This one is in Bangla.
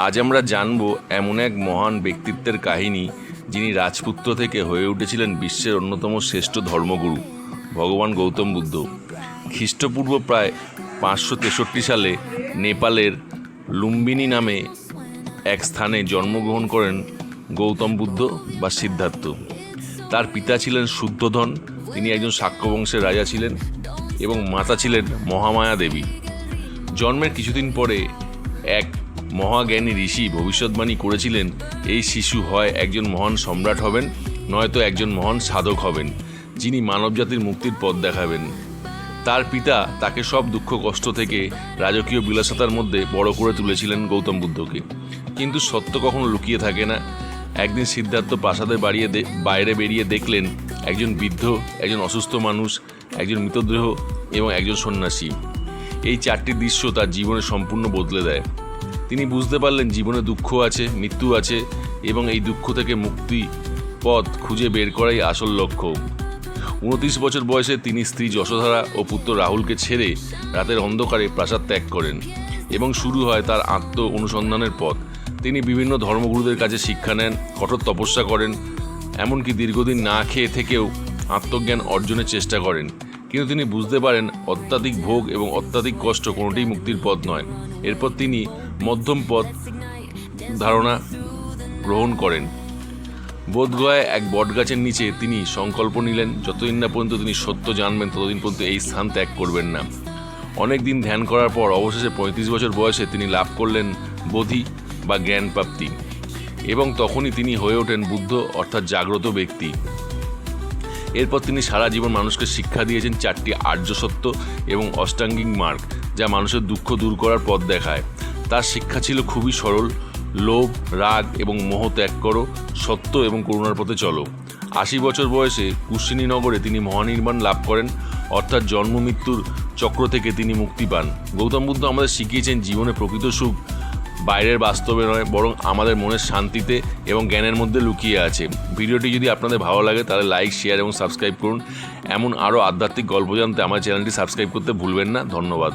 আজ আমরা জানব এমন এক মহান ব্যক্তিত্বের কাহিনী, যিনি রাজপুত্র থেকে হয়ে উঠেছিলেন বিশ্বের অন্যতম শ্রেষ্ঠ ধর্মগুরু, ভগবান গৌতম বুদ্ধ। খ্রিস্টপূর্ব প্রায় 563 সালে নেপালের লুম্বিনী নামে এক স্থানে জন্মগ্রহণ করেন গৌতম বুদ্ধ বা সিদ্ধার্থ। তার পিতা ছিলেন শুদ্ধোধন, তিনি একজন শাক্য বংশের রাজা ছিলেন, এবং মাতা ছিলেন মহামায়া দেবী। জন্মের কিছুদিন পরে এক মহাজ্ঞানী ঋষি ভবিষ্যৎবাণী করেছিলেন, এই শিশু হয় একজন মহান সম্রাট হবেন, নয়তো একজন মহান সাধক হবেন, যিনি মানবজাতির মুক্তির পথ দেখাবেন। তার পিতা তাকে সব দুঃখ কষ্ট থেকে রাজকীয় বিলাসিতার মধ্যে বড় করে তুলেছিলেন গৌতম বুদ্ধকে। কিন্তু সত্য কখনো লুকিয়ে থাকে না। একদিন সিদ্ধার্থ প্রাসাদের বাইরে বেরিয়ে দেখলেন একজন বৃদ্ধ, একজন অসুস্থ মানুষ, একজন মৃতদেহ এবং একজন সন্ন্যাসী। এই চারটি দৃশ্য তার জীবনে সম্পূর্ণ বদলে দেয়। তিনি বুঝতে পারলেন জীবনে দুঃখ আছে, মৃত্যু আছে, এবং এই দুঃখ থেকে মুক্তি পথ খুঁজে বের করাই আসল লক্ষ্য। 29 বছর বয়সে তিনি স্ত্রী যশোধরা ও পুত্র রাহুলকে ছেড়ে রাতের অন্ধকারে প্রাসাদ ত্যাগ করেন এবং শুরু হয় তার আত্ম অনুসন্ধানের পথ। তিনি বিভিন্ন ধর্মগুরুদের কাছে শিক্ষা নেন, কঠোর তপস্যা করেন, এমনকি দীর্ঘদিন না খেয়ে থেকেও আত্মজ্ঞান অর্জনের চেষ্টা করেন। কিন্তু তিনি বুঝতে পারেন অত্যাধিক ভোগ এবং অত্যাধিক কষ্ট কোনোটিই মুক্তির পথ নয়। এরপর তিনি মধ্যম পথ ধারণা গ্রহণ করেন। বোধগয়ায় এক বটগাছের নিচে তিনি সংকল্প নিলেন, যতদিন না পর্যন্ত তিনি সত্য জানবেন ততদিন পর্যন্ত এই স্থান ত্যাগ করবেন না। অনেক দিন ধ্যান করার পর অবশেষে 35 বছর বয়সে তিনি লাভ করলেন বোধি বা জ্ঞান প্রাপ্তি, এবং তখনই তিনি হয়ে ওঠেন বুদ্ধ, অর্থাৎ জাগ্রত ব্যক্তি। এরপর তিনি সারা জীবন মানুষকে শিক্ষা দিয়েছেন 4টি আর্য সত্য এবং অষ্টাঙ্গিক মার্গ, যা মানুষের দুঃখ দূর করার পথ দেখায়। তার শিক্ষা ছিল খুবই সরল: লোভ, রাগ এবং মোহ ত্যাগ করো, সত্য এবং করুণার পথে চলো। 80 বছর বয়সে কুশিনীনগরে তিনি মহানির্বাণ লাভ করেন, অর্থাৎ জন্ম মৃত্যুর চক্র থেকে তিনি মুক্তি পান। গৌতম বুদ্ধ আমাদের শিখিয়েছেন জীবনে প্রকৃত সুখ বাইরের বাস্তবে নয়, বরং আমাদের মনের শান্তিতে এবং জ্ঞানের মধ্যে লুকিয়ে আছে। ভিডিওটি যদি আপনাদের ভালো লাগে তাহলে লাইক, শেয়ার এবং সাবস্ক্রাইব করুন। এমন আরও আধ্যাত্মিক গল্প জানতে আমার চ্যানেলটি সাবস্ক্রাইব করতে ভুলবেন না। ধন্যবাদ।